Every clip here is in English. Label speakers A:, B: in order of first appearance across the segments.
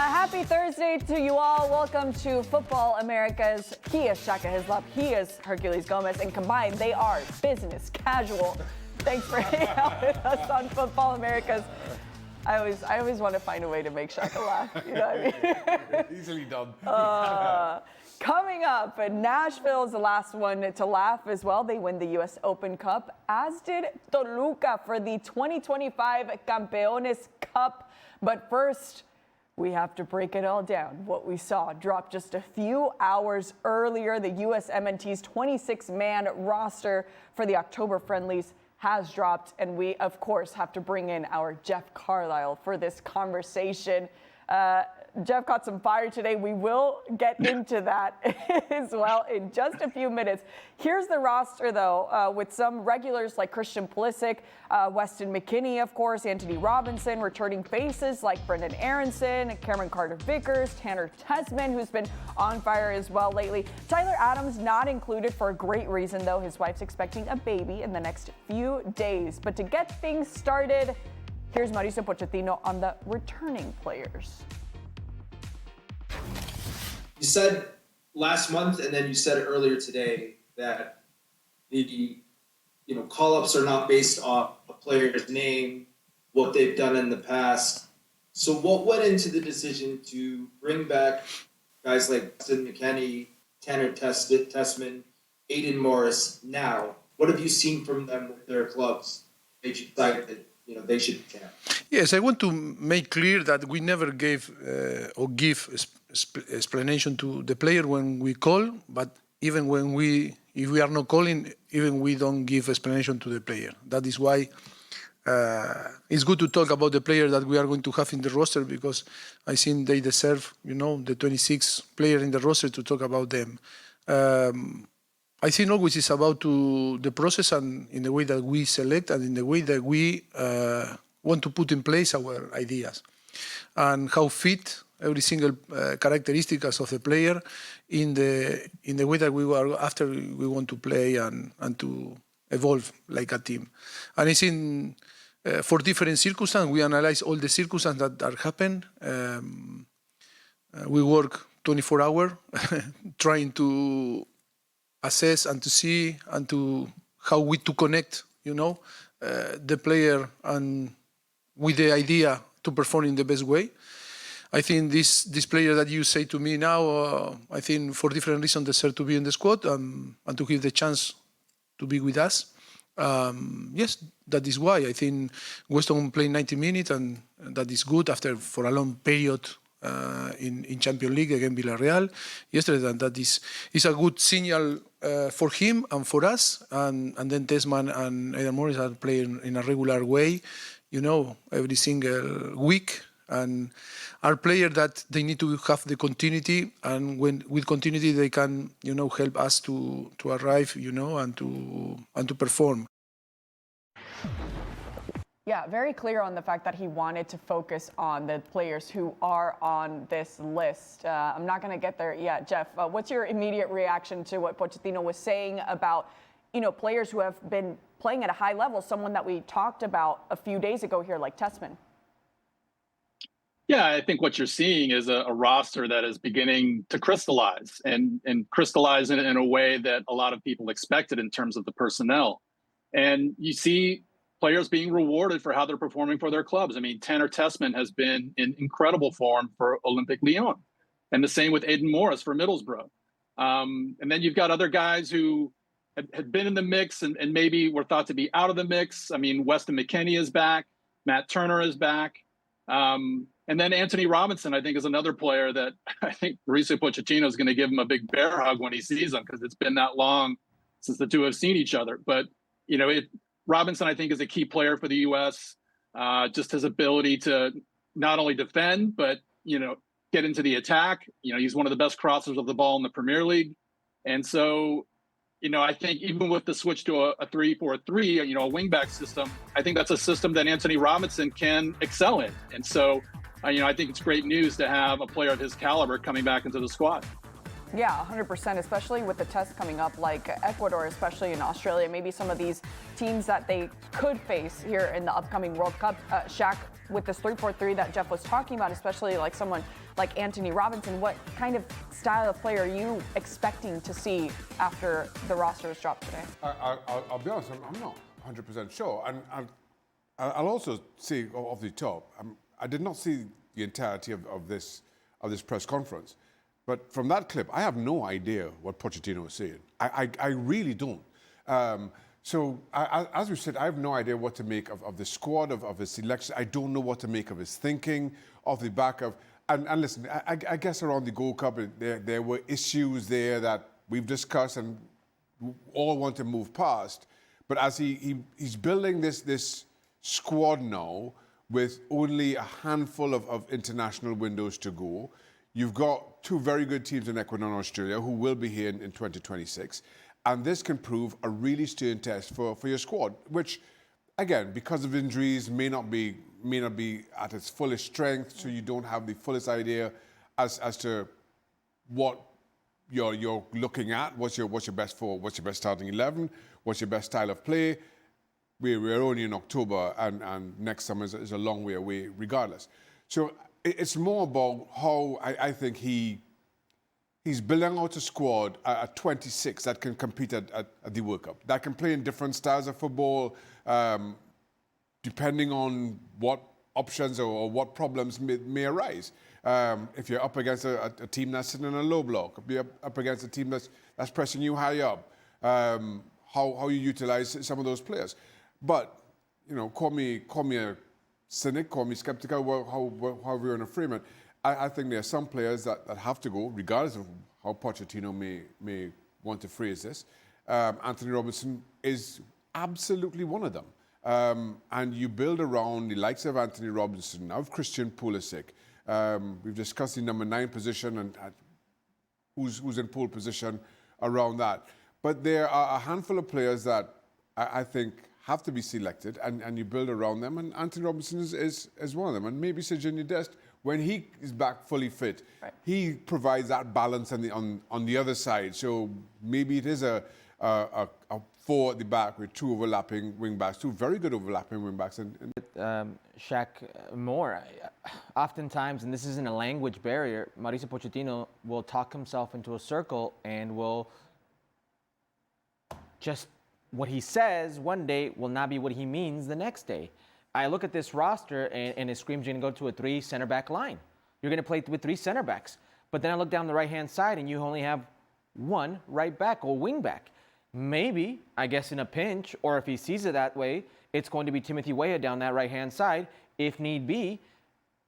A: Happy Thursday to you all. Welcome to Futbol Americas. He is Shaka Hislop. He is Herculez Gomez. And combined, they are business casual. Thanks for hanging out with us on Futbol Americas. I always want to find a way to make Shaka laugh. You know what I mean?
B: Easily done.
A: Coming up, Nashville is the last one to laugh as well. They win the U.S. Open Cup, as did Toluca for the 2025 Campeones Cup. But first, we have to break it all down. What we saw dropped just a few hours earlier. The USMNT's 26-man roster for the October friendlies has dropped, and we, of course, have to bring in our Jeff Carlisle for this conversation. Jeff caught some fire today. We will get into that as well in just a few minutes. Here's the roster, though, with some regulars like Christian Pulisic, Weston McKennie, of course, Anthony Robinson, returning faces like Brendan Aronson, Cameron Carter-Vickers, Tanner Tessman, who's been on fire as well lately. Tyler Adams not included for a great reason, though. His wife's expecting a baby in the next few days. But to get things started, here's Mauricio Pochettino on the returning players.
C: You said last month, and then you said it earlier today, that the call-ups are not based off a player's name, what they've done in the past. So what went into the decision to bring back guys like Weston McKennie, Tanner Tessman, Aiden Morris now? What have you seen from them with their clubs? They should decide that they should camp.
D: Yes, I want to make clear that we never gave or give explanation to the player when we call, but even if we are not calling, even we don't give explanation to the player. That is why it's good to talk about the player that we are going to have in the roster, because I think they deserve, the 26 player in the roster to talk about them. I think always it's about the process and in the way that we select and in the way that we want to put in place our ideas and how fit every single characteristics of the player in the way that we were after we want to play and to evolve like a team. And it's in for different circumstances. We analyze all the circumstances that are happen. We work 24 hours trying to assess and to see and to how we to connect, the player and with the idea to perform in the best way. I think this player that you say to me now, I think for different reasons deserve to be in the squad and to give the chance to be with us. Yes, that is why I think Weston played 90 minutes and that is good for a long period in Champions League against Villarreal yesterday, and that is a good signal for him and for us. And then Tessman and Aiden Morris are playing in a regular way, every single week, and are players that they need to have the continuity, and with continuity they can help us to arrive and to perform.
A: Yeah, very clear on the fact that he wanted to focus on the players who are on this list. I'm not going to get there yet. Jeff, what's your immediate reaction to what Pochettino was saying about, players who have been playing at a high level, someone that we talked about a few days ago here, like Tessman?
E: Yeah, I think what you're seeing is a roster that is beginning to crystallize and crystallize in a way that a lot of people expected in terms of the personnel. And you see players being rewarded for how they're performing for their clubs. I mean, Tanner Tessman has been in incredible form for Olympique Lyon, and the same with Aiden Morris for Middlesbrough. And then you've got other guys who had been in the mix and maybe were thought to be out of the mix. I mean, Weston McKennie is back. Matt Turner is back. And then Anthony Robinson, I think, is another player that I think Mauricio Pochettino is going to give him a big bear hug when he sees him, because it's been that long since the two have seen each other. But, Robinson, I think, is a key player for the U.S. Just his ability to not only defend, but, get into the attack. He's one of the best crossers of the ball in the Premier League. And so, I think even with the switch to a 3-4-3, a wingback system, I think that's a system that Anthony Robinson can excel in. And so, I think it's great news to have a player of his caliber coming back into the squad.
A: Yeah, 100%, especially with the tests coming up like Ecuador, especially in Australia, maybe some of these teams that they could face here in the upcoming World Cup. Shaq, with this 3-4-3 that Jeff was talking about, especially like someone like Anthony Robinson, what kind of style of player are you expecting to see after the roster is dropped today?
B: I'll be honest, I'm not 100% sure. And I'll also say off the top, I did not see the entirety of this press conference. But from that clip, I have no idea what Pochettino was saying. I really don't. As we said, I have no idea what to make of the squad, of his selection. I don't know what to make of his thinking, off the back of... And listen, I guess around the Gold Cup, there were issues there that we've discussed and all want to move past. But as he's building this squad now with only a handful of international windows to go, you've got two very good teams in Ecuador and Australia who will be here in 2026. And this can prove a really stern test for your squad, which, again, because of injuries, may not be at its fullest strength, so you don't have the fullest idea as to what you're looking at. What's your best starting 11? What's your best style of play? We're only in October, and next summer is a long way away, regardless. So it's more about how I think he's building out a squad at 26 that can compete at the World Cup, that can play in different styles of football, depending on what options or what problems may arise. If you're up against a team that's sitting in a low block, if you're up against a team that's pressing you high up, how you utilize some of those players. But, you know, call me a cynic, call me skeptical, however you want to frame it. I think there are some players that have to go, regardless of how Pochettino may want to phrase this. Anthony Robinson is absolutely one of them. And you build around the likes of Anthony Robinson, of Christian Pulisic. We've discussed the number 9 position and who's in pole position around that. But there are a handful of players that I think have to be selected, and you build around them. And Anthony Robinson is one of them. And maybe Sergiño Dest, when he is back fully fit, right, he provides that balance on the other side. So maybe it is a 4 at the back with 2 overlapping wing backs, 2 very good overlapping wing backs.
F: Shaq Mora, oftentimes, and this isn't a language barrier, Mauricio Pochettino will talk himself into a circle and will just, what he says one day will not be what he means the next day. I look at this roster and it screams you're going to go to a 3 center back line. You're going to play with 3 center backs. But then I look down the right-hand side and you only have 1 right back or wing back. Maybe, I guess in a pinch, or if he sees it that way, it's going to be Timothy Weah down that right-hand side, if need be.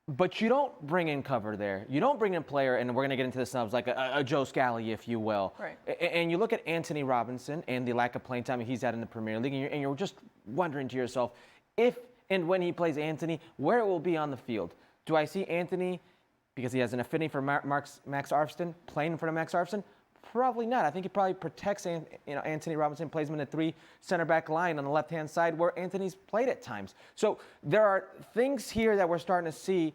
F: But you don't bring in cover there. You don't bring in a player, and we're going to get into the snubs, like a Joe Scally, if you will.
A: Right.
F: And you look at Anthony Robinson and the lack of playing time he's had in the Premier League, and you're just wondering to yourself, if and when he plays Anthony, where it will be on the field. Do I see Anthony, because he has an affinity for Max Arfsten, playing in front of Max Arfsten? Probably not. I think he probably protects Anthony Robinson, plays him in a 3 center back line on the left-hand side where Anthony's played at times. So there are things here that we're starting to see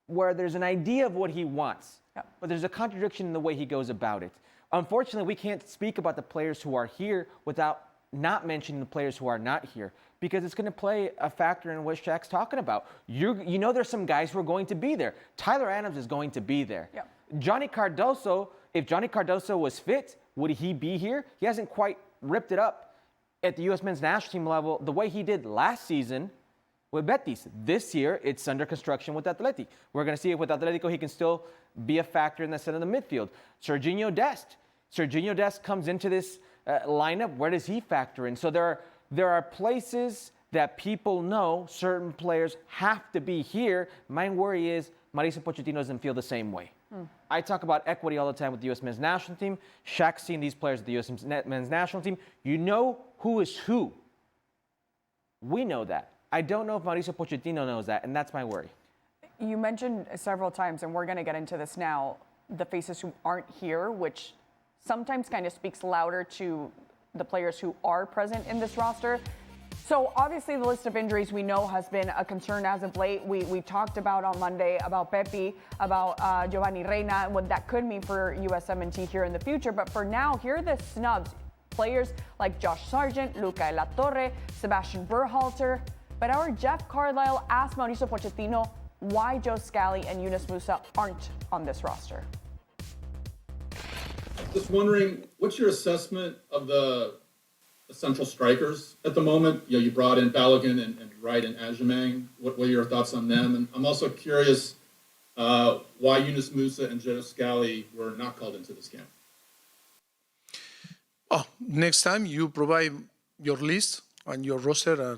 F: where there's an idea of what he wants, but there's a contradiction in the way he goes about it. Unfortunately, we can't speak about the players who are here without not mentioning the players who are not here, because it's going to play a factor in what Shaq's talking about. You know there's some guys who are going to be there. Tyler Adams is going to be there. Yeah. Johnny Cardoso, if Johnny Cardoso was fit, would he be here? He hasn't quite ripped it up at the U.S. men's national team level the way he did last season with Betis. This year, it's under construction with Atleti. We're going to see if with Atletico he can still be a factor in the center of the midfield. Sergiño Dest comes into this lineup. Where does he factor in? So there are places that people know certain players have to be here. My worry is Mauricio Pochettino doesn't feel the same way. I talk about equity all the time with the U.S. men's national team. Shaq's seen these players at the U.S. men's national team. You know who is who. We know that. I don't know if Mauricio Pochettino knows that, and that's my worry.
A: You mentioned several times, and we're going to get into this now, the faces who aren't here, which sometimes kind of speaks louder to the players who are present in this roster. So obviously the list of injuries we know has been a concern as of late. We talked about on Monday about Pepi, about Giovanni Reina, and what that could mean for USMNT here in the future. But for now, here are the snubs. Players like Josh Sargent, Luca Latorre, Sebastian Berhalter. But our Jeff Carlisle asked Mauricio Pochettino why Joe Scally and Yunus Musa aren't on this roster.
G: Just wondering, what's your assessment of the central strikers at the moment? You brought in Balogun and Wright and Ajamang. What are your thoughts on them? And I'm also curious why Yunus Musa and Joe Scally were not called into this camp.
D: Oh, next time you provide your list and your roster,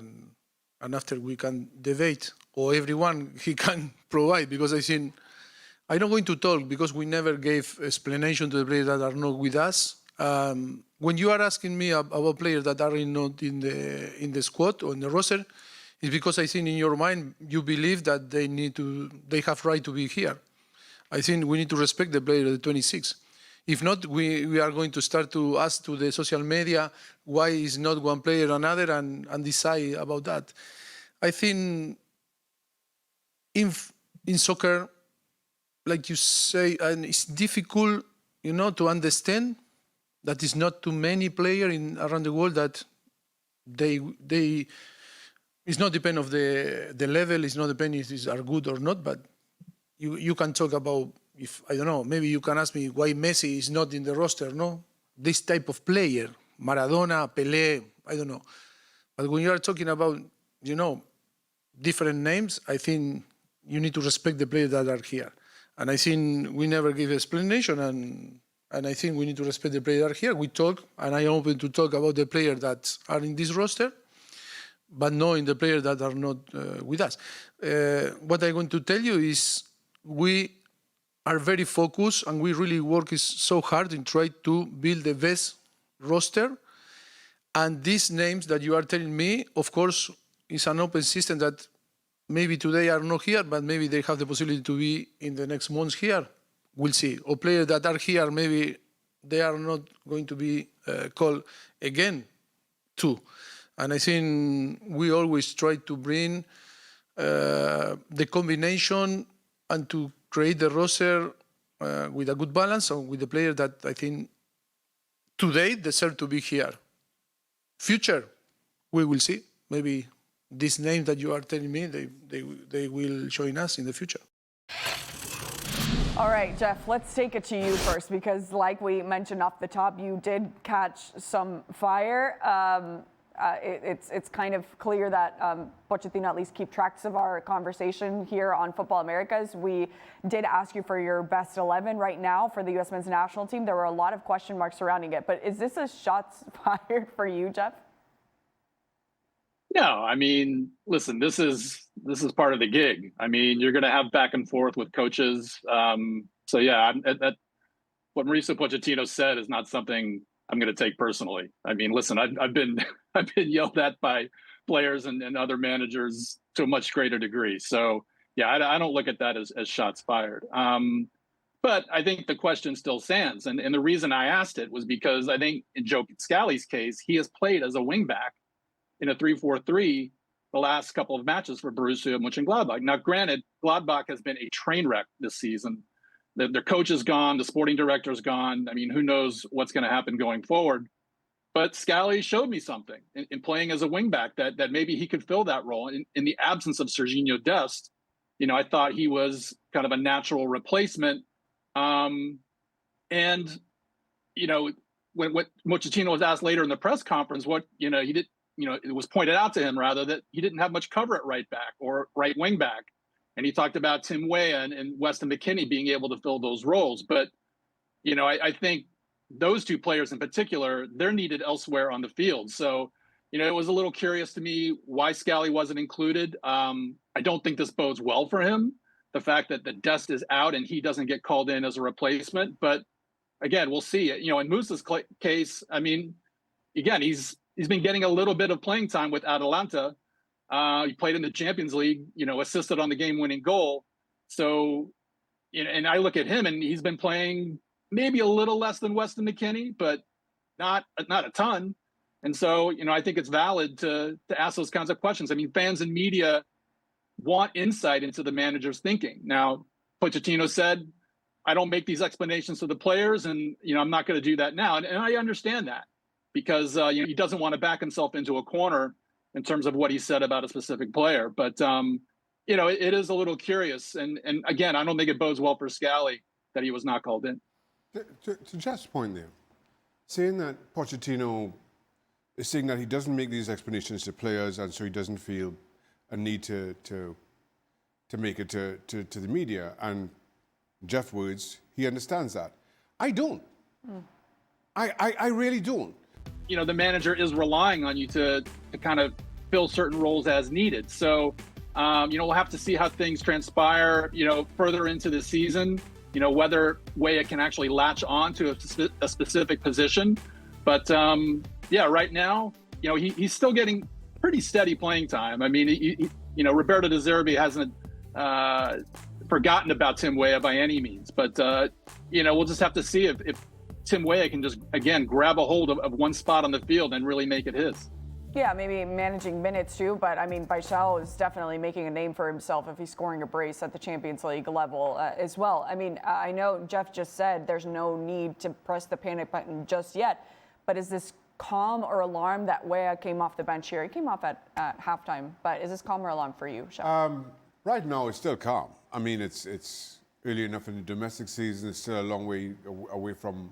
D: and after we can debate, or everyone he can provide, because I think I'm not going to talk because we never gave explanation to the players that are not with us. When you are asking me about players that are not in the squad or in the roster, it's because I think in your mind you believe that they have right to be here. I think we need to respect the player of the 26. If not, we are going to start to ask to the social media why is not one player or another and decide about that. I think in soccer, like you say, and it's difficult, to understand that it's not too many players around the world that it's not depend of the level, it's not depend if these are good or not, but you can talk about, if I don't know, maybe you can ask me why Messi is not in the roster, no? This type of player, Maradona, Pelé, I don't know. But when you are talking about, different names, I think you need to respect the players that are here. And I think we never give explanation, and I think we need to respect the players that are here. We talk, and I am open to talk about the players that are in this roster, but not in the players that are not with us. What I'm going to tell you is we are very focused, and we really work so hard in trying to build the best roster. And these names that you are telling me, of course, is an open system that maybe today are not here, but maybe they have the possibility to be in the next months here. We'll see. Or players that are here, maybe they are not going to be called again too. And I think we always try to bring the combination and to create the roster with a good balance and with the players that I think today deserve to be here. Future, we will see. Maybe these names that you are telling me, they will join us in the future.
A: All right, Jeff, let's take it to you first, because like we mentioned off the top, you did catch some fire. It's kind of clear that Pochettino at least keep tracks of our conversation here on Futbol Americas. We did ask you for your best 11 right now for the U.S. men's national team. There were a lot of question marks surrounding it, but is this a shots fired for you, Jeff?
E: No, I mean, listen, this is part of the gig. I mean, you're going to have back and forth with coaches. So yeah, what Mauricio Pochettino said is not something I'm going to take personally. I mean, listen, I've been yelled at by players and other managers to a much greater degree. So yeah, I don't look at that as shots fired. But I think the question still stands, and the reason I asked it was because I think in Joe Scally's case, he has played as a wingback in a 3-4-3 the last couple of matches for Borussia Mönchengladbach. Now, granted, Gladbach has been a train wreck this season. Their coach is gone, the sporting director is gone. I mean, who knows what's going to happen going forward? But Scally showed me something in playing as a wingback that maybe he could fill that role. In the absence of Serginho Dest, I thought he was kind of a natural replacement. And when Pochettino was asked later in the press conference, he did. It was pointed out to him rather that he didn't have much cover at right back or right wing back. And he talked about Tim Weah and Weston McKennie being able to fill those roles. But, I think those two players in particular, they're needed elsewhere on the field. So, it was a little curious to me why Scally wasn't included. I don't think this bodes well for him, the fact that the Dest is out and he doesn't get called in as a replacement. But again, we'll see. In Musa's case, I mean, again, he's been getting a little bit of playing time with Atalanta. He played in the Champions League, assisted on the game-winning goal. So, and I look at him and he's been playing maybe a little less than Weston McKennie, but not a ton. And so, I think it's valid to ask those kinds of questions. I mean, fans and media want insight into the manager's thinking. Now, Pochettino said, I don't make these explanations to the players, and I'm not going to do that now. And I understand that because he doesn't want to back himself into a corner in terms of what he said about a specific player. But it is a little curious. And again, I don't think it bodes well for Scally that he was not called in.
B: To Jeff's point there, saying that Pochettino is saying that he doesn't make these explanations to players, and so he doesn't feel a need to make it to the media. And Jeff words, he understands that. I don't. I really don't.
E: The manager is relying on you to kind of fill certain roles as needed. So, we'll have to see how things transpire, further into the season, whether Weah can actually latch on to a specific position. But, right now, he's still getting pretty steady playing time. I mean, Roberto De Zerbi hasn't forgotten about Tim Weah by any means. But, we'll just have to see if Tim Weah can just, again, grab a hold of one spot on the field and really make it his.
A: Yeah, maybe managing minutes too, but I mean, Paixão is definitely making a name for himself if he's scoring a brace at the Champions League level as well. I mean, I know Jeff just said there's no need to press the panic button just yet, but is this calm or alarm that Weah came off the bench here? He came off at halftime, but is this calm or alarm for you, Shaka?
B: Right now, it's still calm. I mean, it's early enough in the domestic season. It's still a long way away from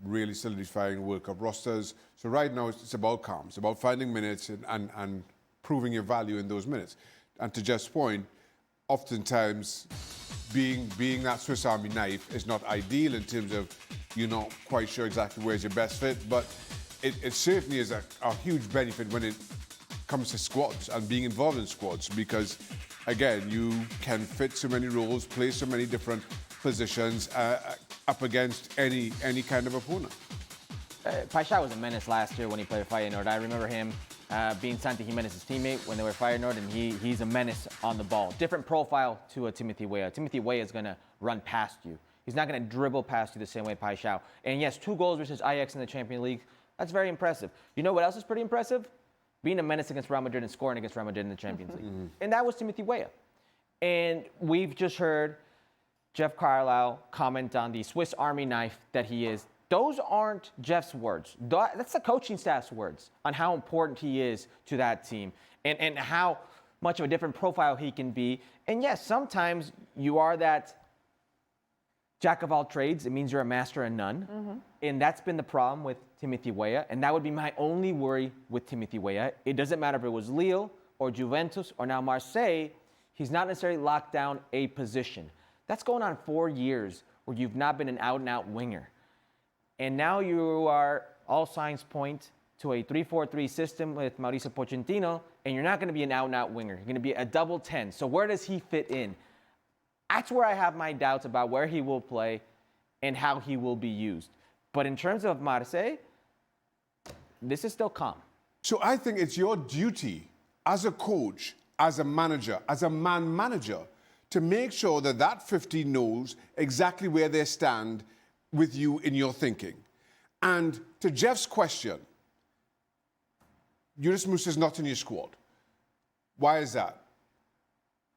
B: really solidifying World Cup rosters. So right now, it's about calm. It's about finding minutes and proving your value in those minutes. And to Jeff's point, oftentimes being that Swiss Army knife is not ideal in terms of you're not quite sure exactly where's your best fit, but it certainly is a huge benefit when it comes to squads and being involved in squads, because again, you can fit so many roles, play so many different positions up against any kind of opponent.
F: Paixão was a menace last year when he played Feyenoord. I remember him being Santi Jimenez's teammate when they were Feyenoord, and he's a menace on the ball. Different profile to a Timothy Weah. Timothy Weah is going to run past you. He's not going to dribble past you the same way Paixão. And yes, 2 goals versus Ajax in the Champions League. That's very impressive. You know what else is pretty impressive? Being a menace against Real Madrid and scoring against Real Madrid in the Champions League. And that was Timothy Weah. And we've just heard Jeff Carlisle comment on the Swiss Army knife that he is. Those aren't Jeff's words. That's the coaching staff's words on how important he is to that team and how much of a different profile he can be. And yes, sometimes you are that jack of all trades. It means you're a master of none. And that's been the problem with Timothy Weah. And that would be my only worry with Timothy Weah. It doesn't matter if it was Lille or Juventus or now Marseille. He's not necessarily locked down a position. That's going on 4 years where you've not been an out-and-out winger. And now you are, all signs point to a 3-4-3 system with Mauricio Pochettino, and you're not going to be an out-and-out winger. You're going to be a double 10. So where does he fit in? That's where I have my doubts about where he will play and how he will be used. But in terms of Marseille, this is still calm.
B: So I think it's your duty as a coach, as a manager, as a man manager, to make sure that that 15 knows exactly where they stand with you in your thinking. And to Jeff's question, Yunus Musa is not in your squad. Why is that?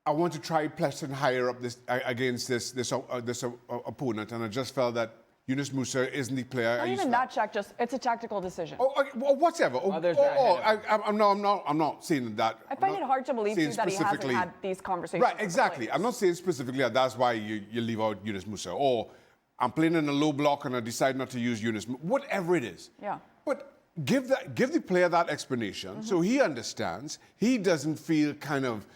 B: I want to try Pleston higher up against this opponent, and I just felt that Yunus Musa isn't the player.
A: Not even that, Shaq. It's a tactical decision.
B: Whatever. I'm not saying that.
A: I find it hard to believe too that he hasn't had these conversations.
B: Right, exactly. I'm not saying specifically that that's why you leave out Yunus Musa, or I'm playing in a low block and I decide not to use Yunus. Whatever it is.
A: Yeah.
B: But give the player that explanation so he understands. He doesn't feel kind of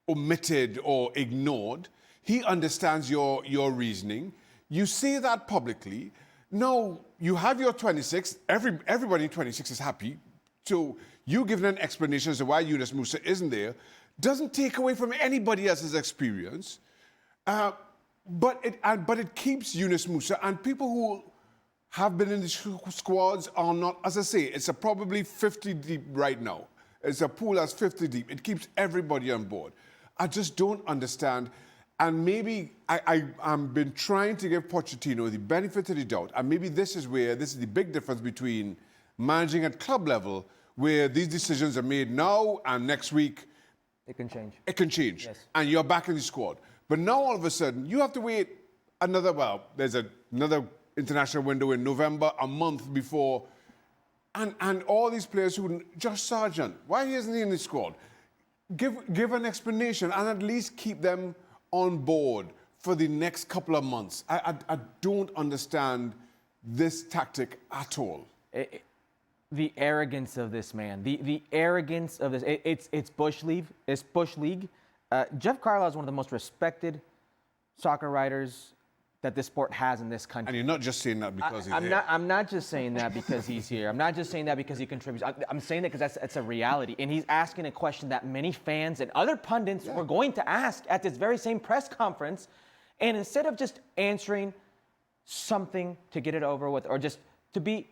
B: omitted or ignored. He understands your reasoning. You say that publicly. No, you have your 26. Everybody in 26 is happy. So you giving an explanation as to why Yunus Musa isn't there doesn't take away from anybody else's experience. But it keeps Yunus Musa, and people who have been in the squads are not, as I say, it's probably 50 deep right now. It's a pool that's 50 deep. It keeps everybody on board. I just don't understand. And maybe I've been trying to give Pochettino the benefit of the doubt. And maybe this is the big difference between managing at club level, where these decisions are made now and next week
F: It can change.
B: it can change,
F: Yes.
B: and you're back in the squad. But now all of a sudden, you have to wait another, there's another international window in November, a month before, and all these players who, Josh Sargent, why isn't he in the squad? Give an explanation and at least keep them on board for the next couple of months. I don't understand this tactic at all.
F: The arrogance of this man, the arrogance of this, it's Bush League. It's Bush League. Jeff Carlisle is one of the most respected soccer writers that this sport has in this country.
B: And you're not just saying that because he's here.
F: I'm not just saying that because he's here. I'm not just saying that because he contributes. I'm saying that because that's a reality. And he's asking a question that many fans and other pundits were going to ask at this very same press conference. And instead of just answering something to get it over with or just to be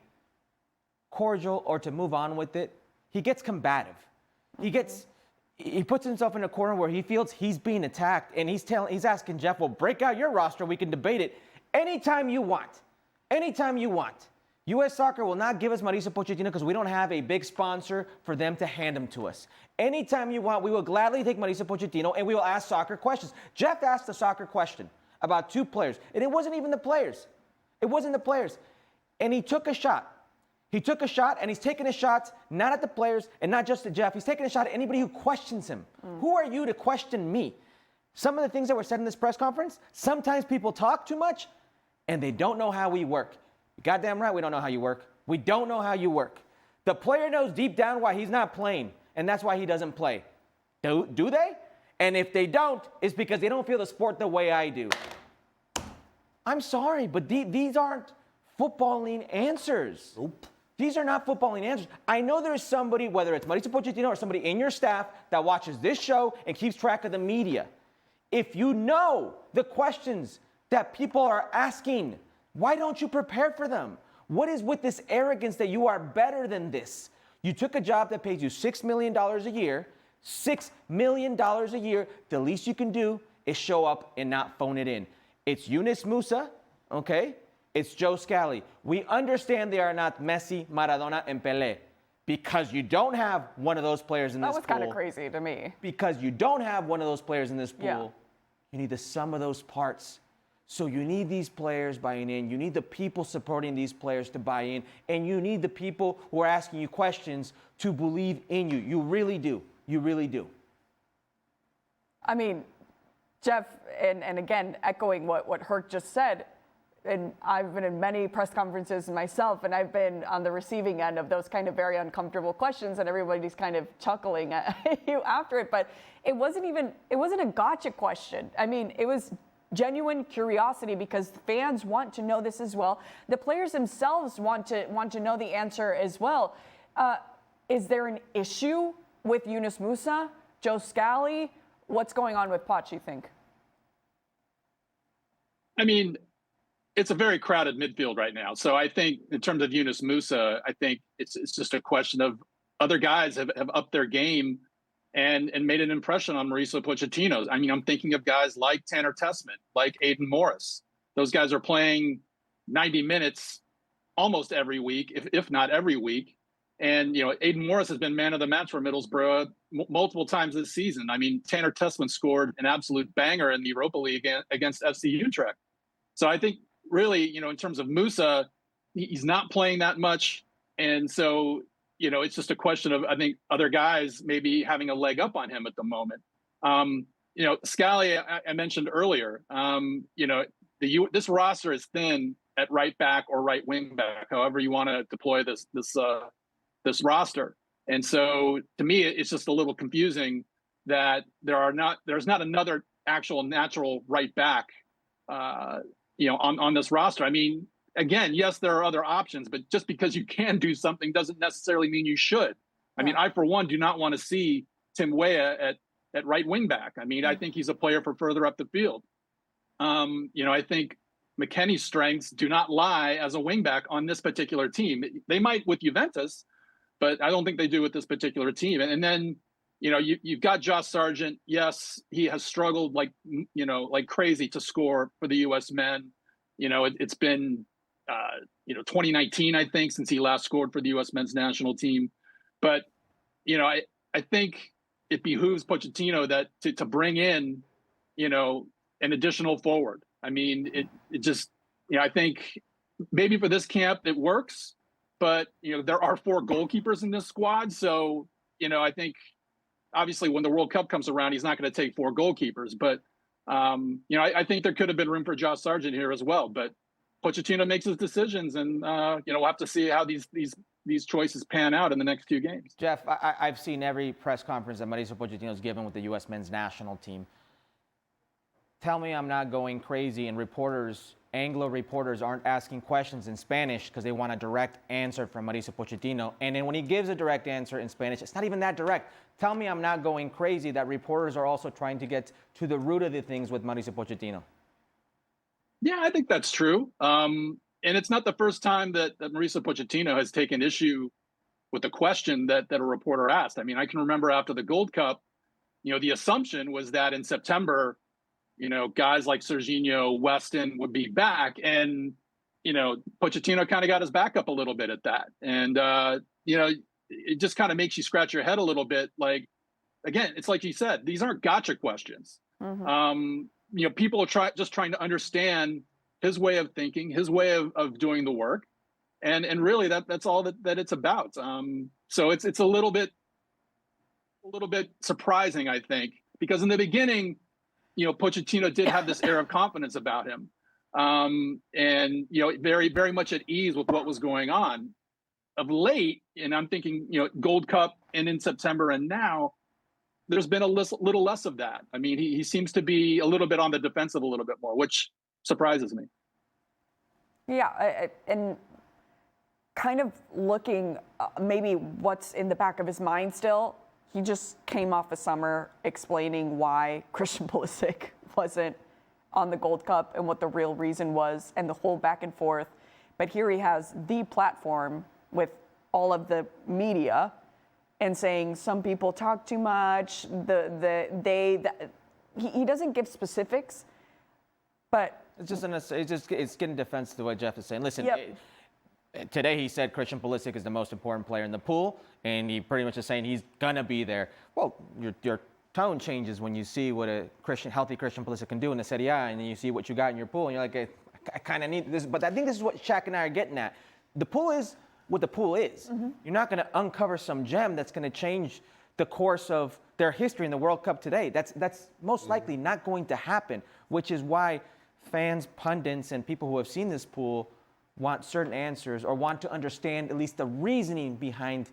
F: cordial or to move on with it, he gets combative. He puts himself in a corner where he feels he's being attacked, and he's asking Jeff, well, break out your roster, we can debate it anytime you want. Anytime you want. U.S. Soccer will not give us Mauricio Pochettino because we don't have a big sponsor for them to hand him to us. Anytime you want, we will gladly take Mauricio Pochettino and we will ask soccer questions. Jeff asked a soccer question about two players, and it wasn't even the players. It wasn't the players. And he took a shot. He took a shot, and he's taking a shot not at the players and not just at Jeff. He's taking a shot at anybody who questions him. Who are you to question me? Some of the things that were said in this press conference, sometimes people talk too much, and they don't know how we work. Goddamn right we don't know how you work. We don't know how you work. The player knows deep down why he's not playing, and that's why he doesn't play. Do they? And if they don't, it's because they don't feel the sport the way I do. I'm sorry, but these aren't footballing answers.
B: Nope.
F: These are not footballing answers. I know there's somebody, whether it's Mauricio Pochettino or somebody in your staff, that watches this show and keeps track of the media. If you know the questions that people are asking, why don't you prepare for them? What is with this arrogance that you are better than this? You took a job that pays you $6 million a year. $6 million a year. The least you can do is show up and not phone it in. It's Yunus Musa, okay? It's Joe Scally. We understand they are not Messi, Maradona, and Pelé because you don't have one of those players in this pool.
A: That was kind of crazy to me.
F: Because you don't have one of those players in this pool,
A: Yeah.
F: you need the sum of those parts. So you need these players buying in. You need the people supporting these players to buy in. And you need the people who are asking you questions to believe in you. You really do. You really do.
A: I mean, Jeff, and again, echoing what Herc just said, and I've been in many press conferences myself, and I've been on the receiving end of those kind of very uncomfortable questions, and everybody's kind of chuckling at you after it. But it wasn't a gotcha question. I mean, it was genuine curiosity because fans want to know this as well. The players themselves want to know the answer as well. Is there an issue with Yunus Musa, Joe Scally? What's going on with Poch, you think?
E: I mean, it's a very crowded midfield right now. So I think in terms of Yunus Musa, I think it's just a question of other guys have upped their game and made an impression on Mauricio Pochettino. I mean, I'm thinking of guys like Tanner Tessman, like Aiden Morris. Those guys are playing 90 minutes almost every week, if not every week. And, you know, Aiden Morris has been man of the match for Middlesbrough multiple times this season. I mean, Tanner Tessman scored an absolute banger in the Europa League against FC Utrecht. So I think really, you know, in terms of Musa, he's not playing that much. And so, you know, it's just a question of, I think, other guys maybe having a leg up on him at the moment. You know, Scally, I mentioned earlier, you know, this roster is thin at right back or right wing back, however you want to deploy this roster. And so to me, it's just a little confusing that there's not another actual natural right back, you know, on this roster. I mean, again, yes, there are other options, but just because you can do something doesn't necessarily mean you should. I mean, I, for one, do not want to see Tim Weah at right wing back. I mean, I think he's a player for further up the field. You know, I think McKennie's strengths do not lie as a wing back on this particular team. They might with Juventus, but I don't think they do with this particular team. And then, you know, you've got Josh Sargent. Yes, he has struggled like crazy to score for the U.S. men. You know, it's been 2019, I think, since he last scored for the U.S. men's national team. But, I think it behooves Pochettino to bring in, an additional forward. I mean, it just, I think maybe for this camp it works, but, there are 4 goalkeepers in this squad. So, I think obviously when the World Cup comes around, he's not going to take 4 goalkeepers. But, I think there could have been room for Josh Sargent here as well. But Pochettino makes his decisions, and we'll have to see how these choices pan out in the next 2 games.
F: Jeff, I've seen every press conference that Mauricio Pochettino's given with the U.S. men's national team. Tell me I'm not going crazy, and Anglo reporters aren't asking questions in Spanish because they want a direct answer from Mauricio Pochettino. And then when he gives a direct answer in Spanish, it's not even that direct. Tell me I'm not going crazy that reporters are also trying to get to the root of the things with Mauricio Pochettino.
E: Yeah, I think that's true. And it's not the first time that Mauricio Pochettino has taken issue with the question that a reporter asked. I mean, I can remember after the Gold Cup, the assumption was that in September, guys like Serginho, Weston would be back. And, Pochettino kind of got his back up a little bit at that. And, it just kind of makes you scratch your head a little bit. Like, again, it's like you said, these aren't gotcha questions. Mm-hmm. People are just trying to understand his way of thinking, his way of doing the work. And really that's all that it's about. So it's a little bit surprising, I think, because in the beginning, Pochettino did have this air of confidence about him. And, very, very much at ease with what was going on. Of late, and I'm thinking, Gold Cup and in September and now, there's been a little less of that. I mean, he seems to be a little bit on the defensive a little bit more, which surprises me.
A: Yeah, and kind of looking maybe what's in the back of his mind still, he just came off a summer explaining why Christian Pulisic wasn't on the Gold Cup and what the real reason was and the whole back and forth. But here he has the platform with all of the media and saying some people talk too much, he doesn't give specifics, but
F: it's getting defensive to what Jeff is saying. Listen,
A: yep.
F: Today he said Christian Pulisic is the most important player in the pool, and he pretty much is saying he's gonna be there. Well, your tone changes when you see what a healthy Christian Pulisic can do in the Serie A, and then you see what you got in your pool, and you're like, I kind of need this. But I think this is what Shaq and I are getting at. The pool is what the pool is. Mm-hmm. You're not going to uncover some gem that's going to change the course of their history in the World Cup today. That's most likely not going to happen, which is why fans, pundits, and people who have seen this pool want certain answers or want to understand at least the reasoning behind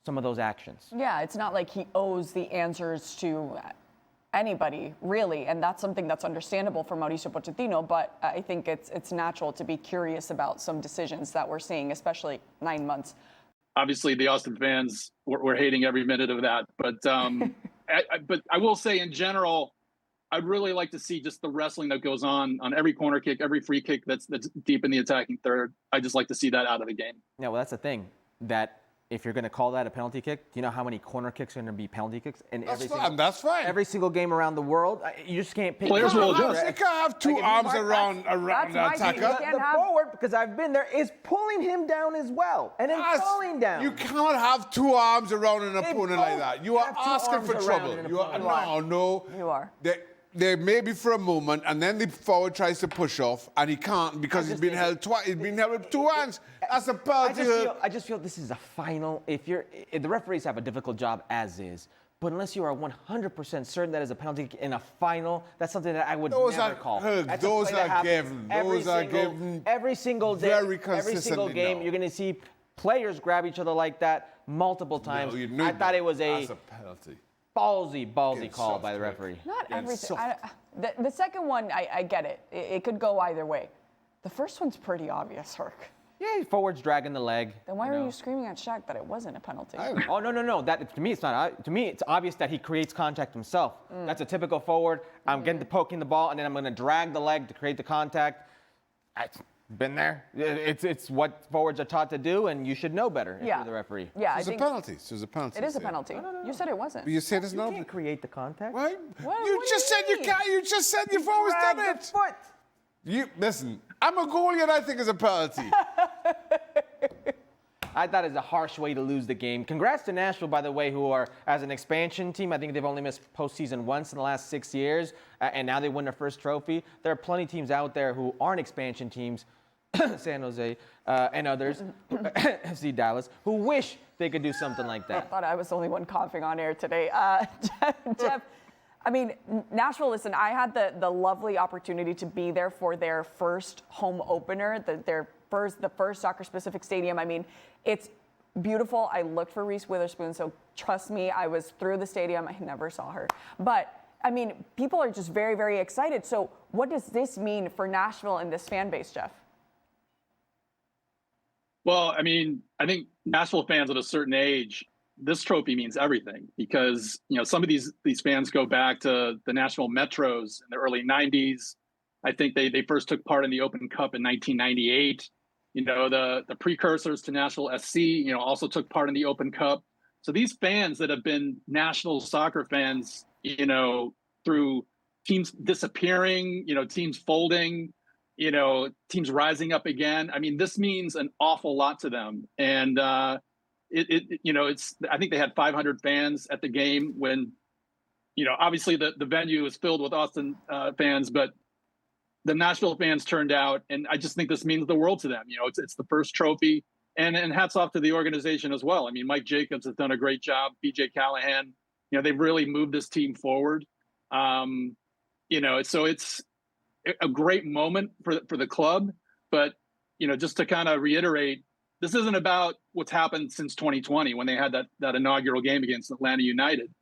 F: some of those actions.
A: Yeah, it's not like he owes the answers to anybody, really, and that's something that's understandable for Mauricio Pochettino, but I think it's natural to be curious about some decisions that we're seeing, especially 9 months.
E: Obviously, the Austin fans were hating every minute of that, but but I will say in general, I'd really like to see just the wrestling that goes on every corner kick, every free kick that's deep in the attacking third. I just like to see that out of the game.
F: Yeah, well, that's the thing, that if you're going to call that a penalty kick, do you know how many corner kicks are going to be penalty kicks? And
B: that's fine.
F: Every single game around the world, you just can't pick.
E: Players will adjust.
B: You can't have 2 arms around the attacker.
F: The forward, because I've been there, is pulling him down as well, and then falling down.
B: You cannot have 2 arms around an opponent like that. You are asking for trouble. You are. They may be for a moment, and then the forward tries to push off, and he can't because he's been held twice. He's been held with 2 hands. That's a penalty.
F: I just feel this is a final. If the referees have a difficult job as is, but unless you are 100% certain that is a penalty in a final, that's something that I would never call.
B: Those are given. Those are given.
F: Every single day,
B: very
F: every single game, you're going to see players grab each other like that multiple times. I thought it was
B: that's a penalty.
F: Ballsy call by the referee.
A: Not everything. The second one, I get it. It could go either way. The first one's pretty obvious, Herc.
F: Yeah, forward's dragging the leg.
A: Then why are you screaming at Shaq that it wasn't a penalty?
F: Oh, no. That, to me, it's not. To me, it's obvious that he creates contact himself. That's a typical forward. I'm getting to poking the ball, and then I'm going to drag the leg to create the contact. I've been there. It's what forwards are taught to do, and you should know better if you're the referee.
A: Yeah,
B: it's a penalty. It's a penalty.
A: It is a penalty. No. You said it wasn't.
B: You said it's not.
F: You can't create the contact.
B: What? You just said you can't. You just said you've always done it.
F: Foot.
B: You listen. I'm a goalie and I think it's a penalty.
F: I thought it's a harsh way to lose the game. Congrats to Nashville, by the way, who are, as an expansion team, I think they've only missed postseason once in the last 6 years, and now they win their first trophy. There are plenty of teams out there who aren't expansion teams, San Jose and others, FC Dallas, who wish they could do something like
A: I
F: that.
A: thought I was the only one coughing on air today. Jeff, I mean, Nashville, listen, I had the lovely opportunity to be there for their first home opener, the first soccer-specific stadium. I mean, it's beautiful. I looked for Reese Witherspoon, so trust me, I was through the stadium. I never saw her. But, I mean, people are just very, very excited. So what does this mean for Nashville and this fan base, Jeff?
E: Well, I mean, I think Nashville fans at a certain age, this trophy means everything because, you know, some of these fans go back to the Nashville Metros in the early 90s. I think they first took part in the Open Cup in 1998. You know, the precursors to Nashville SC, you know, also took part in the Open Cup. So these fans that have been national soccer fans, you know, through teams disappearing, you know, teams folding, you know, teams rising up again. I mean, this means an awful lot to them. And you know, I think they had 500 fans at the game when, you know, obviously the venue is filled with Austin fans, but the Nashville fans turned out, and I just think this means the world to them. You know, it's the first trophy, and hats off to the organization as well. I mean, Mike Jacobs has done a great job. BJ Callahan, you know, they've really moved this team forward. You know, so it's a great moment for the club. But, you know, just to kind of reiterate, this isn't about what's happened since 2020 when they had that inaugural game against Atlanta United.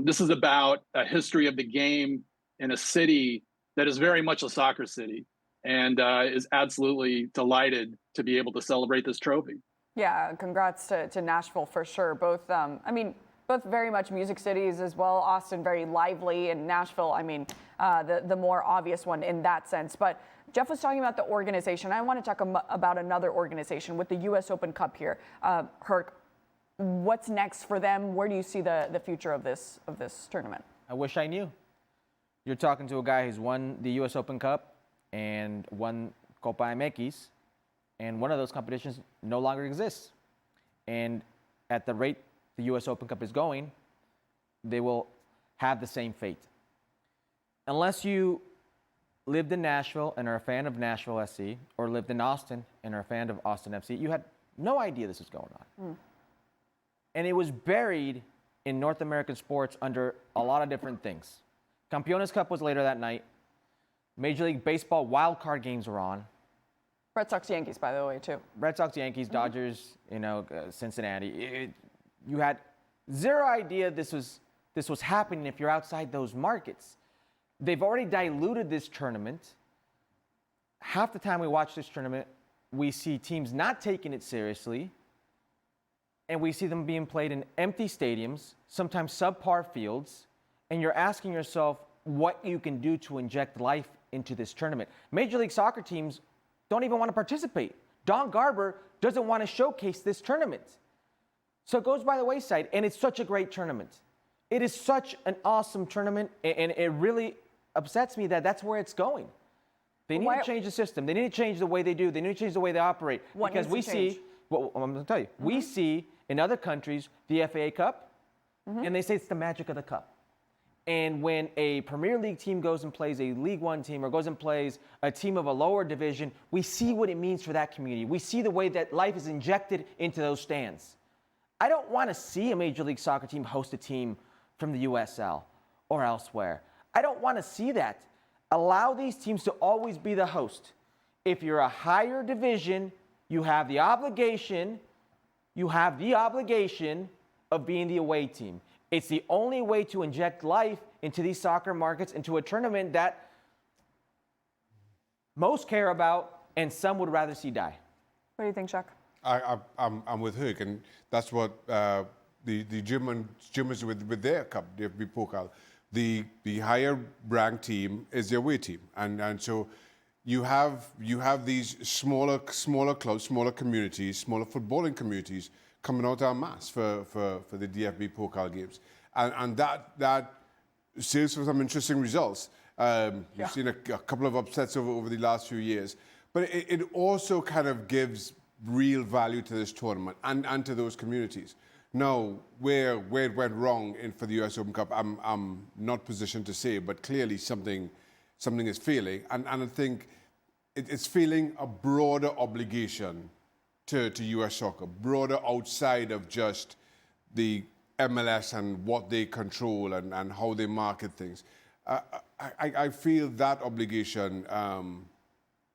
E: This is about a history of the game in a city that is very much a soccer city and is absolutely delighted to be able to celebrate this trophy.
A: Yeah, congrats to Nashville for sure. Both, both very much music cities as well. Austin, very lively, and Nashville, I mean, the more obvious one in that sense. But Jeff was talking about the organization. I want to talk about another organization with the U.S. Open Cup here. Herc, what's next for them? Where do you see the future of this tournament?
F: I wish I knew. You're talking to a guy who's won the U.S. Open Cup and won Copa MX, and one of those competitions no longer exists. And at the rate the U.S. Open Cup is going, they will have the same fate. Unless you lived in Nashville and are a fan of Nashville SC, or lived in Austin and are a fan of Austin FC, you had no idea this was going on. And it was buried in North American sports under a lot of different things. Campeones Cup was later that night. Major League Baseball wildcard games were on.
A: Red Sox, Yankees, by the way, too.
F: Red Sox, Yankees, Dodgers, you know, Cincinnati. You had zero idea this was happening if you're outside those markets. They've already diluted this tournament. Half the time we watch this tournament, we see teams not taking it seriously, and we see them being played in empty stadiums, sometimes subpar fields, and you're asking yourself what you can do to inject life into this tournament. Major League Soccer teams don't even want to participate. Don Garber doesn't want to showcase this tournament. So it goes by the wayside, and it's such a great tournament. It is such an awesome tournament, and it really upsets me that that's where it's going. They need to change the system. They need to change the way they do. They need to change the way they operate.
A: What
F: because
A: needs to
F: we
A: change?
F: see, well, I'm going to tell you, we see in other countries the FA Cup, and they say it's the magic of the cup. And when a Premier League team goes and plays a League One team or goes and plays a team of a lower division, we see what it means for that community. We see the way that life is injected into those stands. I don't want to see a Major League Soccer team host a team from the USL or elsewhere. I don't want to see that. Allow these teams to always be the host. If you're a higher division, you have the obligation of being the away team. It's the only way to inject life into these soccer markets, into a tournament that most care about and some would rather see die.
A: What do you think, Chuck?
B: I'm with Herc, and that's what the Germans with their cup, the FB Pokal. The higher ranked team is the away team, and so you have these smaller clubs, smaller communities, smaller footballing communities coming out en masse for the DFB Pokal games, and that serves for some interesting results. You've seen a couple of upsets over the last few years, But it also kind of gives real value to this tournament and to those communities. Now, where it went wrong for the US Open Cup, I'm not positioned to say, but clearly something is failing. And I think it's feeling a broader obligation to US soccer, broader outside of just the MLS and what they control and how they market things. I feel that obligation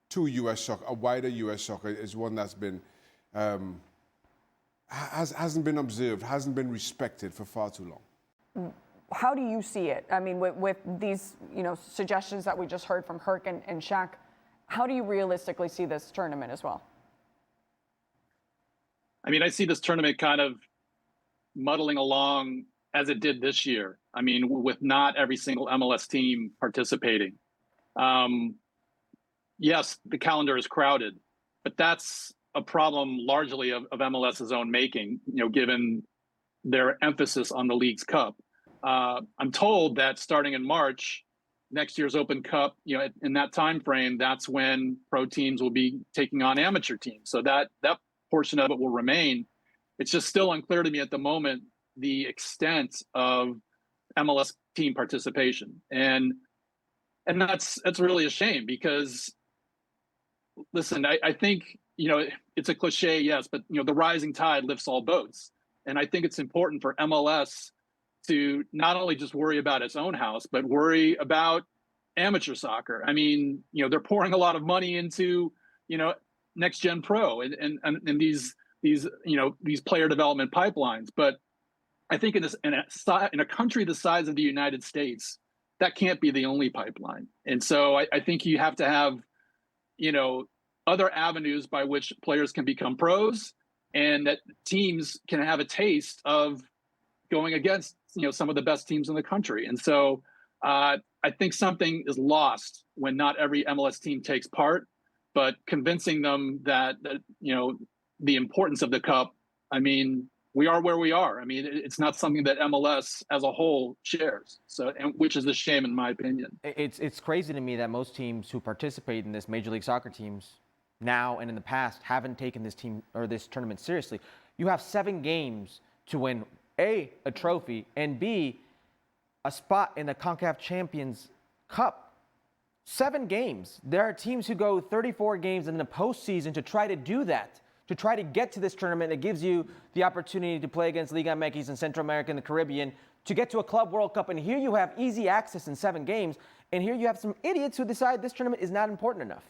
B: to US soccer, a wider US soccer, is one that's been hasn't been observed, hasn't been respected for far too long.
A: How do you see it? I mean, with these suggestions that we just heard from Herc and Shaq, how do you realistically see this tournament as well?
E: I mean, I see this tournament kind of muddling along as it did this year. I mean, with not every single MLS team participating. Yes, the calendar is crowded, but that's a problem largely of MLS's own making, given their emphasis on the League's Cup. I'm told that starting in March, next year's Open Cup, in that time frame, that's when pro teams will be taking on amateur teams. So that portion of it will remain. It's just still unclear to me at the moment the extent of MLS team participation, and that's really a shame because, listen, I think it's a cliche, yes, but the rising tide lifts all boats, and I think it's important for MLS to not only just worry about its own house, but worry about amateur soccer. I mean, they're pouring a lot of money into next gen pro and these player development pipelines, but I think in a country the size of the United States, that can't be the only pipeline. And so I think you have to have other avenues by which players can become pros, and that teams can have a taste of going against some of the best teams in the country. And so I think something is lost when not every MLS team takes part, but convincing them that the importance of the Cup, I mean, we are where we are. I mean, it's not something that MLS as a whole shares. So, which is a shame in my opinion.
F: It's crazy to me that most teams who participate in this Major League Soccer teams now and in the past haven't taken this team or this tournament seriously. You have 7 games to win A, a trophy, and B, a spot in the CONCACAF Champions Cup. 7 games. There are teams who go 34 games in the postseason to try to do that, to try to get to this tournament that gives you the opportunity to play against Liga MX in Central America and the Caribbean, to get to a Club World Cup. And here you have easy access in 7 games, and here you have some idiots who decide this tournament is not important enough.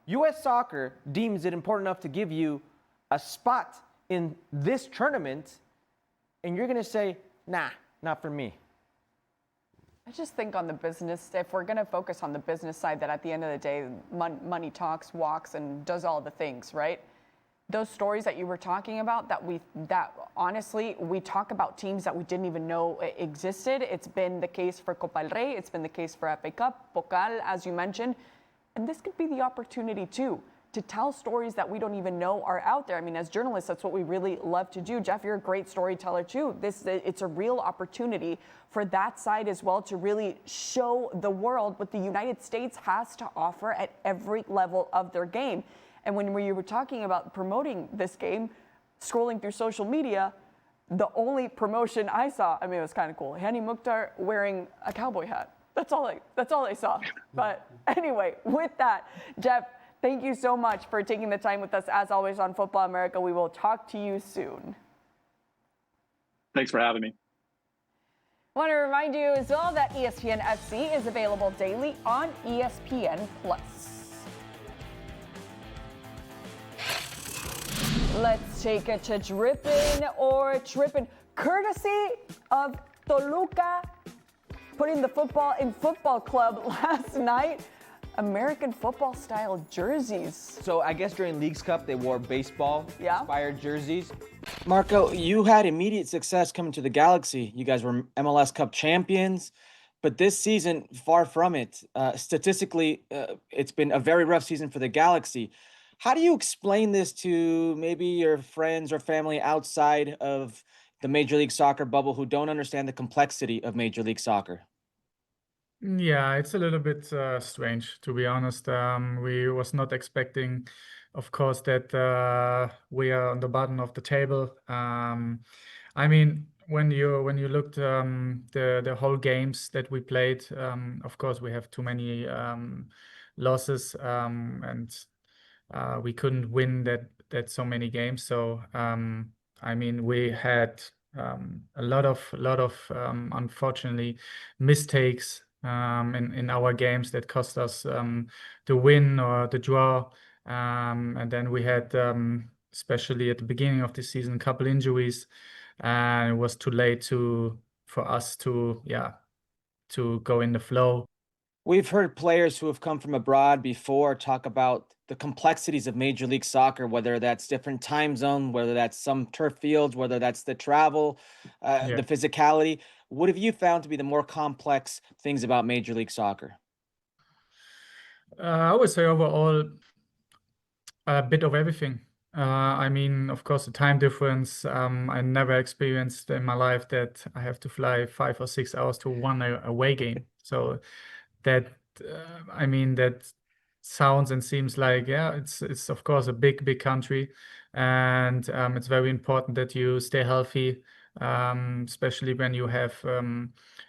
F: U.S. Soccer deems it important enough to give you a spot in this tournament, and you're going to say, nah, not for me.
A: I just think on the business, if we're going to focus on the business side, that at the end of the day, money talks, walks, and does all the things, right? Those stories that you were talking about, that honestly, we talk about teams that we didn't even know existed. It's been the case for Copa del Rey. It's been the case for FA Cup, Pokal, as you mentioned. And this could be the opportunity, too, to tell stories that we don't even know are out there. I mean, as journalists, that's what we really love to do. Jeff, you're a great storyteller, too. It's a real opportunity for that side as well to really show the world what the United States has to offer at every level of their game. And when we were talking about promoting this game, scrolling through social media, the only promotion I saw, I mean, it was kind of cool. Hani Mukhtar wearing a cowboy hat. That's all I saw. But anyway, with that, Jeff, thank you so much for taking the time with us, as always, on Futbol America. We will talk to you soon.
E: Thanks for having me.
A: I want to remind you as well that ESPN FC is available daily on ESPN+. Let's take it to Drippin' or Trippin', courtesy of Toluca, putting the football in football club last night. American football style jerseys.
F: So I guess during Leagues Cup, they wore baseball-inspired jerseys.
H: Marco, you had immediate success coming to the Galaxy. You guys were MLS Cup champions, but this season, far from it. Statistically, it's been a very rough season for the Galaxy. How do you explain this to maybe your friends or family outside of the Major League Soccer bubble who don't understand the complexity of Major League Soccer?
I: Yeah, it's a little bit strange, to be honest. We was not expecting, of course, that we are on the bottom of the table. I mean, when you looked the whole games that we played, of course, we have too many losses, and we couldn't win that so many games. So I mean, we had a lot of unfortunately mistakes in our games that cost us the win or the draw. And then we had, especially at the beginning of the season, a couple injuries, and it was too late for us to go in the flow.
H: We've heard players who have come from abroad before talk about the complexities of Major League Soccer, whether that's different time zone, whether that's some turf fields, whether that's the travel,
I: Yeah.
H: the physicality. What have you found to be the more complex things about Major League Soccer?
I: I would say overall a bit of everything. I mean, of course, the time difference. I never experienced in my life that I have to fly 5 or 6 hours to one away game. So that I mean, that sounds and seems like, yeah, it's of course a big country, and it's very important that you stay healthy, especially when you have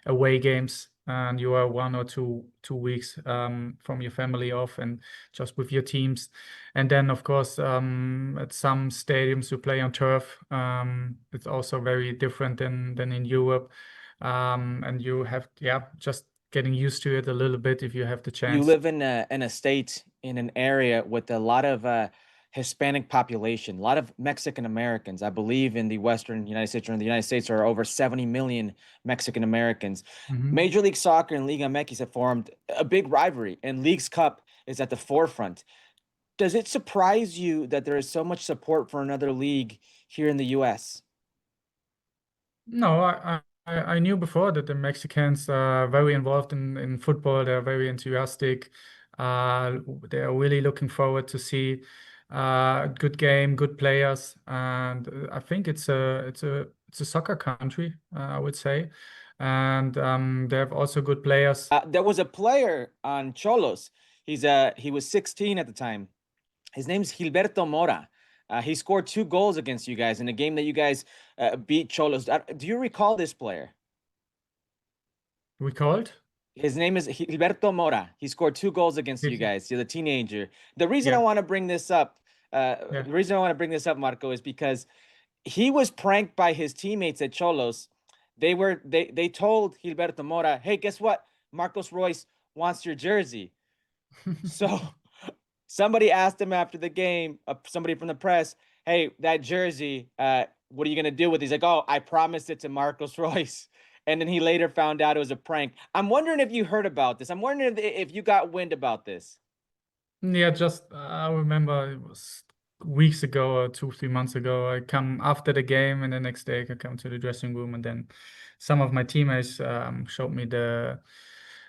I: away games and you are 1 or 2 weeks from your family off and just with your teams. And then, of course, at some stadiums you play on turf. It's also very different than in Europe. And you have, just getting used to it a little bit if you have the
H: You
I: chance.
H: live in a state, in an area with a lot of Hispanic population, a lot of Mexican Americans. I believe in the Western United States, or in the United States, are over 70 million Mexican Americans.
I: Mhm.
H: Major League Soccer and Liga MX have formed a big rivalry, and Leagues Cup is at the forefront. Does it surprise you that there is so much support for another league here in the U.S.?
I: No, I knew before that the Mexicans are very involved in football. They're very enthusiastic. They're really looking forward to see good game, good players, and I think it's a soccer country, I would say, and they have also good players.
H: There was a player on Cholos. He was 16 at the time. His name's Gilberto Mora. He scored 2 goals against you guys in a game that you guys beat Cholos. Do you recall this player?
I: We called.
H: His name is Gilberto Mora. He scored 2 goals against you guys. He's a teenager. The reason I
I: Yeah.
H: want to bring this up,
I: Yeah.
H: the reason I want to bring this up, Marco, is because he was pranked by his teammates at Cholos. They told Gilberto Mora, "Hey, guess what? Marcos Royce wants your jersey." So somebody asked him after the game, somebody from the press, "Hey, that jersey, what are you gonna do with it?" He's like, "Oh, I promised it to Marcos Royce." And then he later found out it was a prank. I'm wondering if you heard about this. I'm wondering if you got wind about this.
I: Yeah, just I remember it was weeks ago or 2, 3 months ago. I come after the game, and the next day I come to the dressing room, and then some of my teammates showed me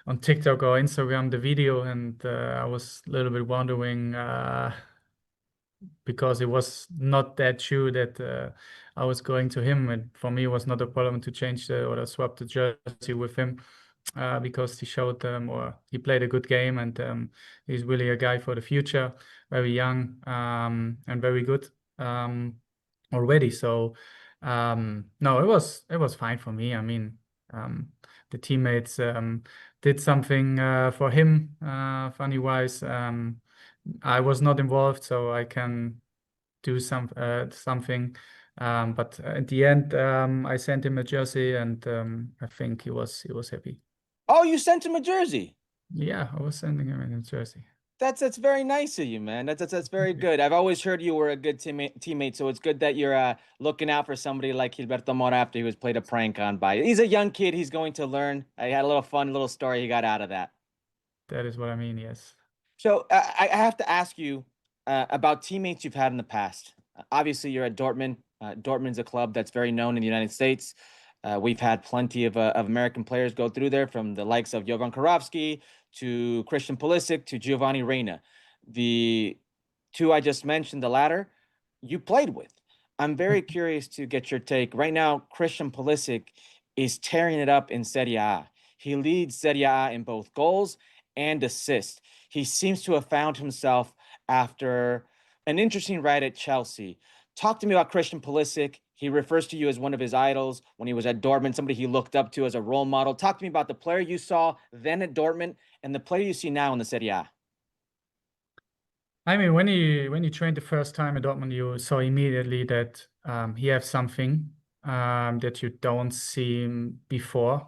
I: on TikTok or Instagram the video, and I was a little bit wondering because it was not that sure that I was going to him, and for me it was not a problem to change or swap the jersey with him. Because he showed or he played a good game, and he's really a guy for the future, very young and very good already. So no, it was fine for me. I mean, the teammates did something for him, funny wise. I was not involved, so I can do something. But at the end, I sent him a jersey, and I think he was happy.
H: Oh, you sent him a jersey.
I: Yeah, I was sending him a jersey.
H: That's very nice of you, man. That's very good. I've always heard you were a good teammate, so it's good that you're looking out for somebody like Gilberto Mora after he was played a prank on by you. He's a young kid. He's going to learn. I had a little fun little story he got out of that.
I: That is what I mean, yes.
H: So I have to ask you about teammates you've had in the past. Obviously, you're at Dortmund. Dortmund's a club that's very known in the United States. We've had plenty of American players go through there, from the likes of Jovan Karofsky to Christian Pulisic to Giovanni Reina. The 2 I just mentioned, the latter, you played with. I'm very curious to get your take. Right now, Christian Pulisic is tearing it up in Serie A. He leads Serie A in both goals and assists. He seems to have found himself after an interesting ride at Chelsea. Talk to me about Christian Pulisic. He refers to you as one of his idols when he was at Dortmund, somebody he looked up to as a role model. Talk to me about the player you saw then at Dortmund and the player you see now in the Serie A.
I: I mean, when he trained the first time at Dortmund, you saw immediately that he has something that you don't see before,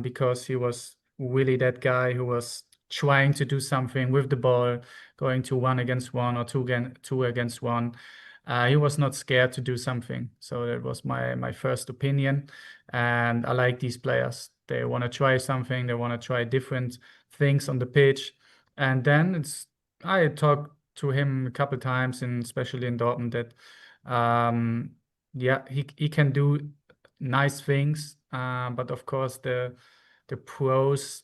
I: because he was really that guy who was trying to do something with the ball, going to 1-against-1 or 2-against-1. He was not scared to do something. So that was my first opinion. And I like these players. They want to try something. They want to try different things on the pitch. And then I talked to him a couple of times, and especially in Dortmund, that he can do nice things, but of course the pros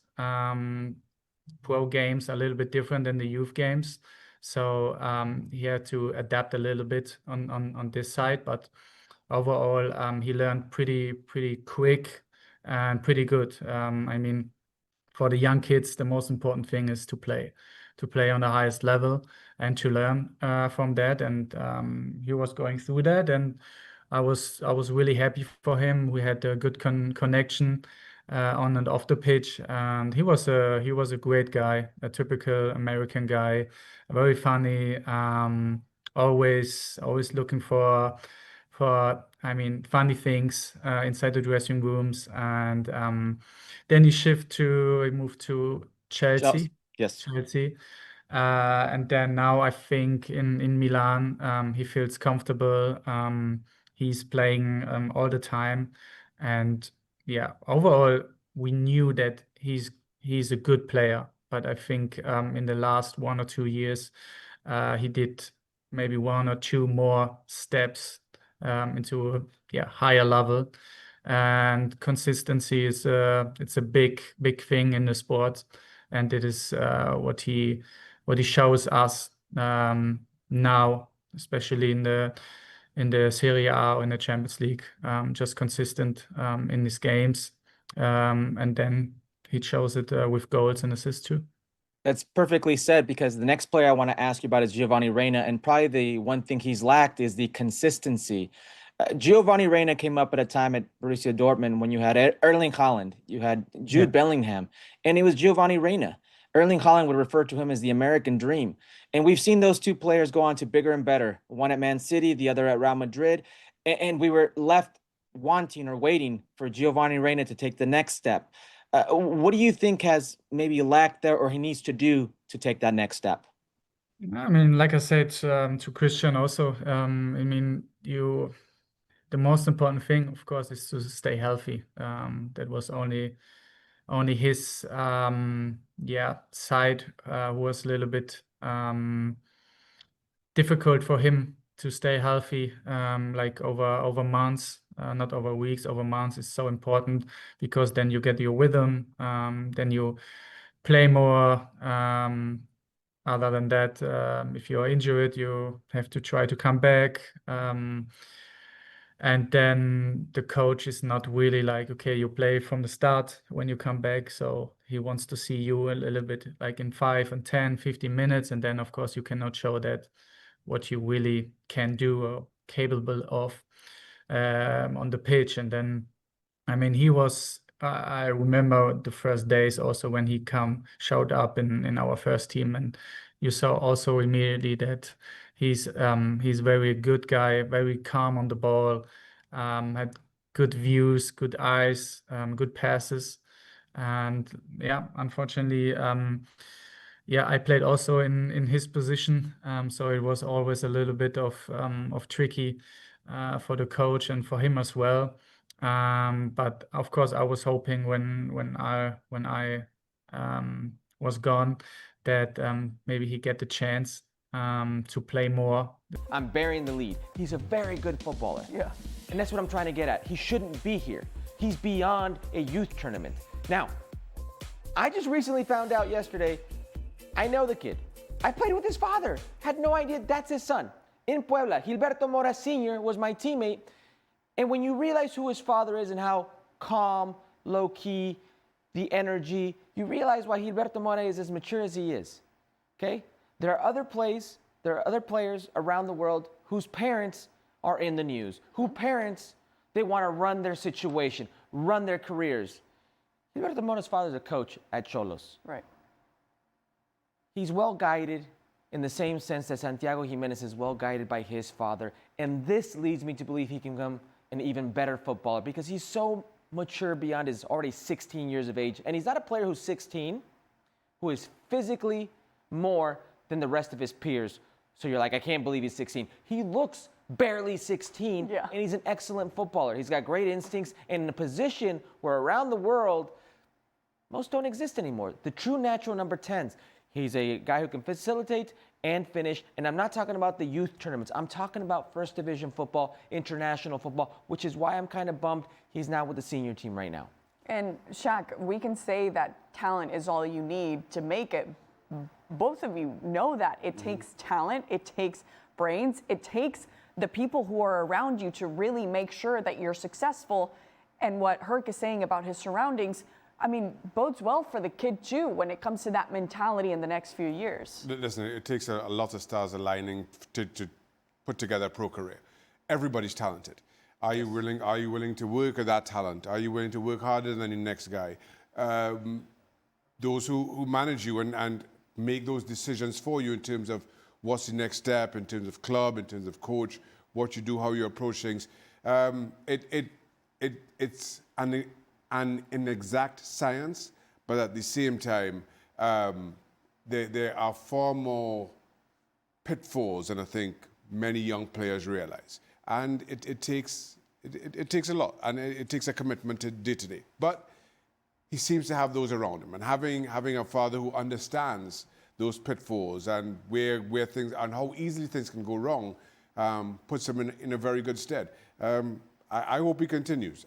I: pro games are a little bit different than the youth games. So he had to adapt a little bit on this side, but overall he learned pretty quick and pretty good. I mean, for the young kids, the most important thing is to play on the highest level and to learn from that. And he was going through that, and I was really happy for him. We had a good connection on and off the pitch, and he was a great guy, a typical American guy, very funny, always looking for funny things inside the dressing rooms. And then he moved to Chelsea.
H: Yes.
I: Chelsea. And then now I think in Milan, he feels comfortable. He's playing all the time. And yeah, overall, we knew that he's a good player. But I think in the last 1 or 2 years, he did maybe 1 or 2 more steps into a higher level. And consistency is it's a big thing in the sport, and it is what he shows us now, especially in the Serie A or in the Champions League, just consistent in his games, and then he shows it with goals and assists too.
H: That's perfectly said, because the next player I want to ask you about is Giovanni Reyna, and probably the one thing he's lacked is the consistency. Giovanni Reyna came up at a time at Borussia Dortmund when you had Erling Haaland, you had Jude Bellingham, and it was Giovanni Reyna. Erling Haaland would refer to him as the American dream. And we've seen those two players go on to bigger and better, one at Man City, the other at Real Madrid. And we were left wanting or waiting for Giovanni Reyna to take the next step. What do you think has maybe lacked there, or he needs to do to take that next step?
I: I mean, like I said to Christian also, I mean, the most important thing, of course, is to stay healthy. That was only his side was a little bit difficult for him to stay healthy, like over months, not over weeks, over months is so important, because then you get your rhythm, then you play more. Other than that, if you're injured, you have to try to come back. And then the coach is not really like, okay, you play from the start when you come back. So he wants to see you a little bit like in 5 and 10, 15 minutes. And then, of course, you cannot show that what you really can do or capable of on the pitch. And then, I mean, I remember the first days also when he showed up in our first team, and you saw also immediately that he's very good guy, very calm on the ball, had good views, good eyes, good passes, and unfortunately, I played also in his position, so it was always a little bit of tricky for the coach and for him as well. But of course, I was hoping when I was gone that maybe he get the chance to play more.
F: I'm bearing the lead. He's a very good footballer.
A: Yeah.
F: And that's what I'm trying to get at. He shouldn't be here. He's beyond a youth tournament. Now, I just recently found out yesterday, I know the kid. I played with his father. Had no idea that's his son. In Puebla, Gilberto Mora Sr. was my teammate. And when you realize who his father is and how calm, low-key, the energy. You realize why Gilberto Mora is as mature as he is. Okay? There are other players around the world whose parents are in the news, whose parents, they want to run their situation, run their careers. Gilberto Mora's father is a coach at Xolos.
A: Right.
F: He's well guided in the same sense that Santiago Jimenez is well guided by his father. And this leads me to believe he can become an even better footballer because he's so mature beyond his already 16 years of age. And he's not a player who's 16, who is physically more than the rest of his peers. So you're like, I can't believe he's 16. He looks barely 16,
A: yeah.
F: and he's an excellent footballer. He's got great instincts, and in a position where around the world, most don't exist anymore. The true natural number 10s. He's a guy who can facilitate and finish, and I'm not talking about the youth tournaments. I'm talking about first division football, international football, which is why I'm kind of bummed he's not with the senior team right now.
A: And Shaq, we can say that talent is all you need to make it. Both of you know that. It takes talent, it takes brains, it takes the people who are around you to really make sure that you're successful. And what Herc is saying about his surroundings, I mean, bodes well for the kid too when it comes to that mentality in the next few years.
B: Listen, it takes a lot of stars aligning to put together a pro career. Everybody's talented. Are you willing to work at that talent? Are you willing to work harder than the next guy? Those who manage you and make those decisions for you in terms of what's the next step, in terms of club, in terms of coach, what you do, how you approach things. It's an inexact science, but at the same time, there are far more pitfalls than I think many young players realize. And it takes a lot, and it takes a commitment to day to day. But he seems to have those around him, and having a father who understands those pitfalls and where things and how easily things can go wrong puts him in a very good stead. I hope he continues.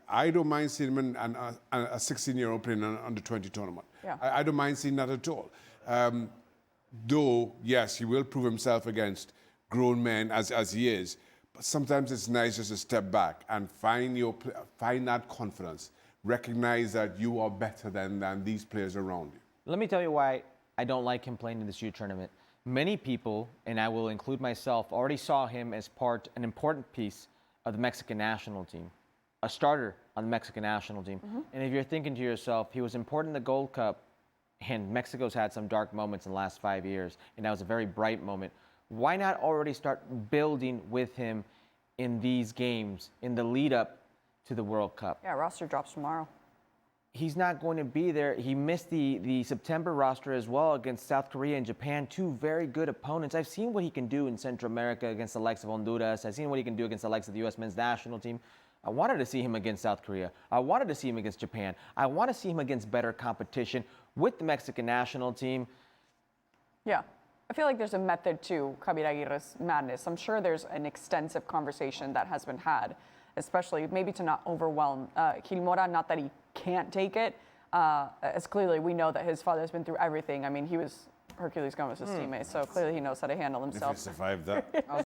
B: I don't mind seeing him in a 16-year-old playing an under-20 tournament.
A: Yeah.
B: I don't mind seeing that at all. Though, yes, he will prove himself against grown men as he is. But sometimes it's nice just to step back and find that confidence. Recognize that you are better than these players around you.
F: Let me tell you why I don't like him playing in this youth tournament. Many people, and I will include myself, already saw him as an important piece of the Mexican national team, a starter on the Mexican national team. And if you're thinking to yourself, he was important in the Gold Cup, and Mexico's had some dark moments in the last 5 years, and that was a very bright moment. Why not already start building with him in these games, in the lead up to the World Cup?
A: Yeah, roster drops tomorrow.
F: He's not going to be there. He missed the September roster as well against South Korea and Japan, two very good opponents. I've seen what he can do in Central America against the likes of Honduras. I've seen what he can do against the likes of the U.S. men's national team. I wanted to see him against South Korea. I wanted to see him against Japan. I want to see him against better competition with the Mexican national team.
A: Yeah. I feel like there's a method to Javier Aguirre's madness. I'm sure there's an extensive conversation that has been had, especially maybe to not overwhelm Gil Mora, not that he can't take it. As clearly we know that his father's been through everything. I mean, he was Herculez Gomez's teammate, so clearly he knows how to handle himself.
B: If he survived that.